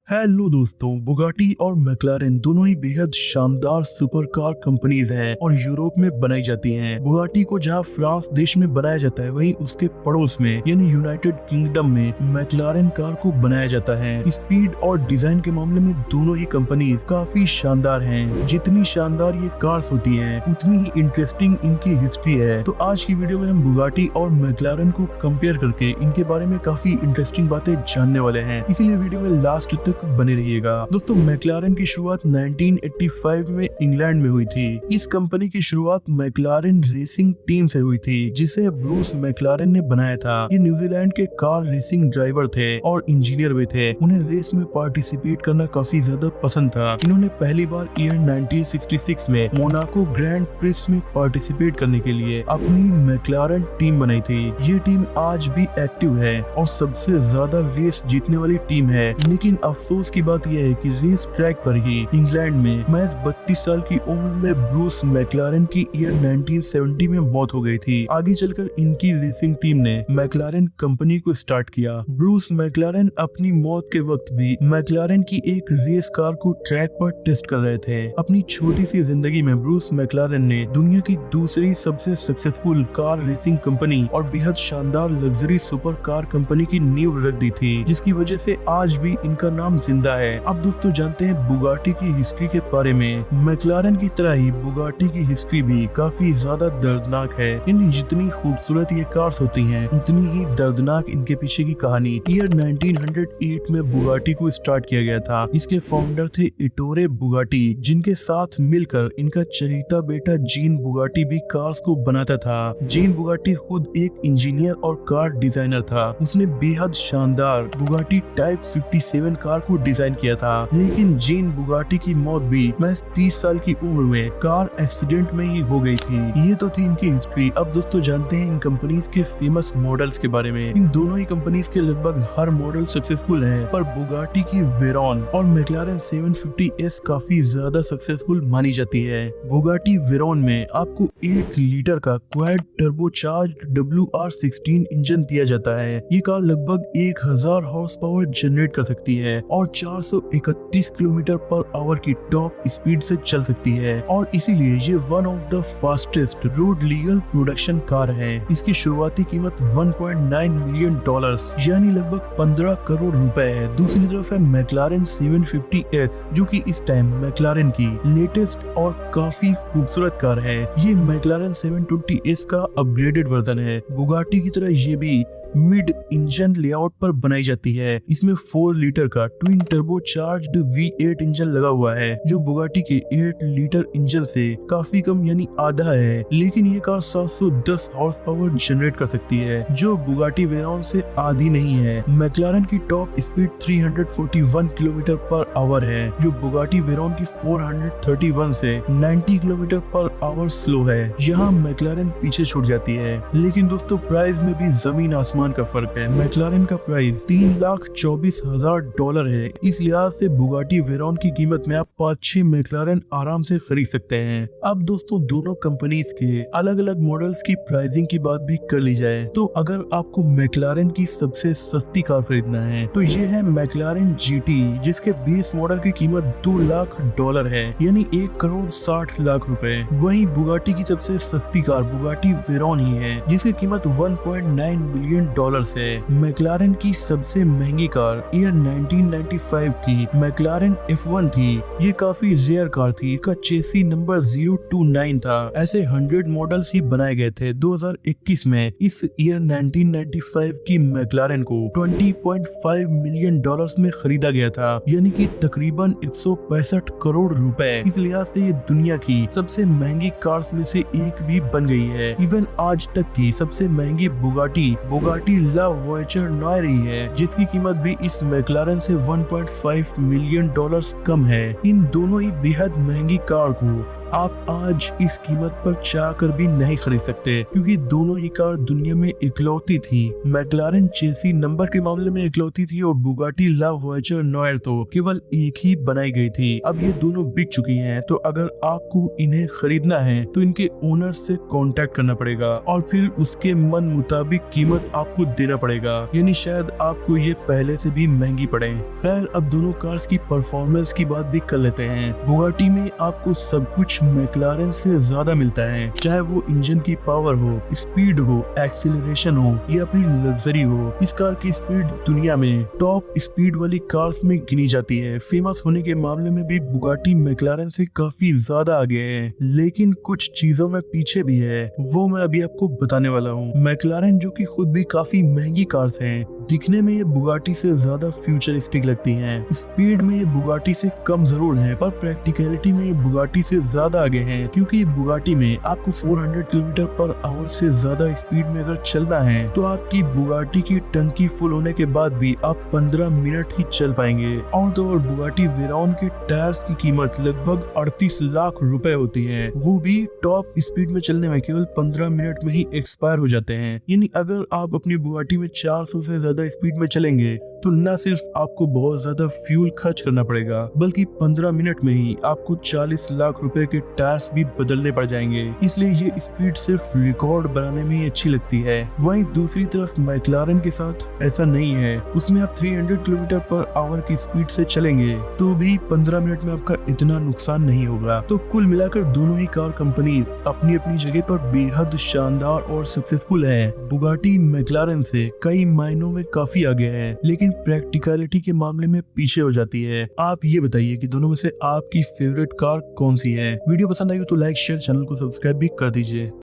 Hello दोस्तों, Bugatti और McLaren दोनों ही बेहद शानदार सुपर कार कंपनीज हैं और यूरोप में बनाई जाती हैं। बुगाटी को जहां फ्रांस देश में बनाया जाता है, वहीं उसके पड़ोस में यानी यूनाइटेड किंगडम में मैक्लारेन कार को बनाया जाता है। स्पीड और डिजाइन के मामले में दोनों ही कंपनीज काफी शानदार हैं। जितनी शानदार ये कार्स होती हैं, उतनी ही इंटरेस्टिंग इनकी हिस्ट्री है। तो आज की वीडियो में हम बुगाटी और मैक्लारेन को कंपेयर करके इनके बारे में काफी इंटरेस्टिंग बातें जानने वाले हैं, इसीलिए वीडियो में लास्ट तक बने रहिएगा। दोस्तों, मैक्लारेन की शुरुआत 1985 में इंग्लैंड में हुई थी। इस कंपनी की शुरुआत मैक्लारेन रेसिंग टीम से हुई थी, जिसे ब्रूस मैक्लारेन ने बनाया था। ये न्यूजीलैंड के कार रेसिंग ड्राइवर थे और इंजीनियर भी थे। उन्हें रेस में पार्टिसिपेट करना काफी ज्यादा पसंद था। इन्होंने पहली बार ईयर 1966 में मोनाको ग्रैंड प्रिक्स में पार्टिसिपेट करने के लिए अपनी मैक्लारेन टीम बनाई थी। ये टीम आज भी एक्टिव है और सबसे ज्यादा रेस जीतने वाली टीम है। लेकिन अफसोस की बात यह है कि रेस ट्रैक पर ही इंग्लैंड में महज 32 साल की उम्र में ब्रूस मैक्लारेन की ईयर 1970 में मौत हो गई थी। आगे चलकर इनकी रेसिंग टीम ने मैक्लारेन कंपनी को स्टार्ट किया। ब्रूस मैक्लारेन अपनी मौत के वक्त भी मैक्लारेन की एक रेस कार को ट्रैक पर टेस्ट कर रहे थे। अपनी छोटी सी जिंदगी में ब्रूस मैक्लारेन ने दुनिया की दूसरी सबसे सक्सेसफुल कार रेसिंग कंपनी और बेहद शानदार लग्जरी सुपर कार कंपनी की नींव रख दी थी, जिसकी वजह से आज भी इनका नाम जिंदा है। अब दोस्तों जानते हैं बुगाटी की हिस्ट्री के बारे में। मैक्लारेन की तरह ही बुगाटी की हिस्ट्री भी काफी ज्यादा दर्दनाक है। यानी जितनी खूबसूरत ये कार्स होती हैं, उतनी ही दर्दनाक इनके पीछे की कहानी। ईयर 1908 में बुगाटी को स्टार्ट किया गया था। इसके फाउंडर थे इटोरे बुगाटी, जिनके साथ मिलकर इनका चहेता बेटा जीन बुगाटी भी कार्स को बनाता था। जीन बुगाटी खुद एक इंजीनियर और कार डिजाइनर था। उसने बेहद शानदार बुगाटी टाइप 57 कार को डिजाइन किया था। लेकिन जीन बुगाटी की मौत भी महज 30 साल की उम्र में कार एक्सीडेंट में ही हो गई थी। ये तो थी इनकी हिस्ट्री। अब दोस्तों जानते हैं इन कंपनीज के फेमस मॉडल्स के बारे में। इन दोनों ही कंपनीज के लगभग हर मॉडल सक्सेसफुल है, पर बुगाटी की वेरॉन और मैक्लारेन 750S काफी ज्यादा सक्सेसफुल मानी जाती है। बुगाटी वेरॉन में आपको 8 लीटर का क्वाड टर्बोचार्ज्ड WR16 इंजन दिया जाता है। ये कार लगभग 1000 हॉर्स पावर जनरेट कर सकती है और 431 किलोमीटर पर आवर की टॉप स्पीड से चल सकती है, और इसीलिए ये one of the fastest road legal production car है। इसकी शुरुआती कीमत $1.9 मिलियन यानी लगभग 15 करोड़ रुपए है। दूसरी तरफ है मैक्लारेन 750S, जो कि इस टाइम मैक्लारेन की लेटेस्ट और काफी खूबसूरत कार है। ये मैक्लारेन 720S का अपग्रेडेड वर्जन है। बुगाटी की तरह ये भी मिड इंजन लेआउट पर बनाई जाती है। इसमें 4 लीटर का ट्विन टर्बोचार्ज्ड V8 इंजन लगा हुआ है, जो बुगाटी के 8 लीटर इंजन से काफी कम यानी आधा है। लेकिन ये कार 710 हॉर्स पावर जनरेट कर सकती है, जो बुगाटी वेरॉन से आधी नहीं है। मैक्लारेन की top speed 341 kilometre per hour है, जो बुगाटी वेरॉन की 431 से 90 किलोमीटर पर आवर स्लो है। यहाँ मैक्लारेन पीछे छूट जाती है। लेकिन दोस्तों प्राइस में भी जमीन आसमान का फर्क है। मैक्लारेन का प्राइस $3,24,000 है। इस लिहाज से बुगाटी वेरॉन की कीमत में आप 5-6 मैक्लारेन आराम से खरीद सकते हैं। अब दोस्तों दोनों कंपनीज के अलग अलग मॉडल्स की प्राइसिंग की बात भी कर ली जाए, तो अगर आपको मैक्लारेन की सबसे सस्ती कार खरीदना है तो ये है मैक्लारेन GT, जिसके बेस मॉडल की कीमत $2 लाख है, यानी 1,60,00,000 रुपए। वहीं बुगाटी की सबसे सस्ती कार बुगाटी वेरॉन ही है, जिसकी कीमत $1.9 मिलियन से। मैक्लारेन की सबसे महंगी कार ईयर 1995 की मैक्लारेन F1 थी। ये काफी रेयर कार थी। इसका चेसी नंबर 029 था। ऐसे 100 मॉडल्स ही बनाए गए थे। 2021 में इस ईयर 1995 की मैक्लारेन को $20.5 मिलियन में खरीदा गया था, यानी कि तकरीबन 165 करोड़ रुपए। इस लिहाज से ये दुनिया की सबसे महंगी कार्स में से एक भी बन गई है। इवन आज तक की सबसे महंगी बुगाटी ला वॉयेजर 9 रही है, जिसकी कीमत भी इस मैक्लारेन से $1.5 मिलियन कम है। इन दोनों ही बेहद महंगी कार को आप आज इस कीमत पर चाह कर भी नहीं खरीद सकते, क्योंकि दोनों ही कार दुनिया में इकलौती थी। मैक्लारेन चेसी नंबर के मामले में इकलौती थी और बुगाटी ला वॉयेजर नोयर तो केवल एक ही बनाई गई थी। अब ये दोनों बिक चुकी हैं, तो अगर आपको इन्हें खरीदना है तो इनके ओनर से कांटेक्ट करना पड़ेगा और फिर उसके मन मुताबिक कीमत आपको देना पड़ेगा, यानी शायद आपको ये पहले से भी महंगी पड़े। खैर, अब दोनों कार्स की परफॉर्मेंस की बात भी कर लेते हैं। बुगाटी में आपको सब कुछ मैक्लारेन से ज्यादा मिलता है, चाहे वो इंजन की पावर हो, स्पीड हो, एक्सीलरेशन हो या फिर लग्जरी हो। इस कार की स्पीड दुनिया में टॉप स्पीड वाली कार्स में गिनी जाती है। फेमस होने के मामले में भी बुगाटी मैक्लारेन से काफी ज्यादा आगे है, लेकिन कुछ चीजों में पीछे भी है, वो मैं अभी आपको बताने वाला हूँ। मैक्लारेन जो कि खुद भी काफी महंगी कार्स हैं, दिखने में ये बुगाटी से ज्यादा फ्यूचरिस्टिक लगती हैं। स्पीड में ये बुगाटी से कम जरूर है, पर प्रैक्टिकलिटी में ये बुगाटी से ज्यादा आगे हैं, क्योंकि बुगाटी में आपको 400 किलोमीटर पर आवर से ज्यादा स्पीड में अगर चलना है तो आपकी बुगाटी की टंकी फुल होने के बाद भी आप 15 मिनट ही चल पाएंगे। और तो और बुगाटी वेरॉन के टायर्स की कीमत लगभग 38 लाख रुपए होती है, वो भी टॉप स्पीड में चलने में केवल 15 मिनट में ही एक्सपायर हो जाते हैं। यानी अगर आप अपनी बुगाटी में 400 से ज्यादा स्पीड में चलेंगे तो न सिर्फ आपको बहुत ज्यादा फ्यूल खर्च करना पड़ेगा, बल्कि 15 मिनट में ही आपको 40 लाख रुपए के टायर्स भी बदलने पड़ जाएंगे। इसलिए ये स्पीड सिर्फ रिकॉर्ड बनाने में ही अच्छी लगती है। वहीं दूसरी तरफ मैक्लारेन के साथ ऐसा नहीं है, उसमें आप 300 किलोमीटर पर आवर की स्पीड से चलेंगे तो भी 15 मिनट में आपका इतना नुकसान नहीं होगा। तो कुल मिलाकर दोनों ही कार कंपनी अपनी अपनी जगह पर बेहद शानदार और सक्सेसफुल है। बुगाटी मैक्लारेन से कई मायनों में काफी आगे है, लेकिन प्रैक्टिकलिटी के मामले में पीछे हो जाती है। आप ये बताइए कि दोनों में से आपकी फेवरेट कार कौन सी है। वीडियो पसंद आई हो तो लाइक शेयर, चैनल को सब्सक्राइब भी कर दीजिए।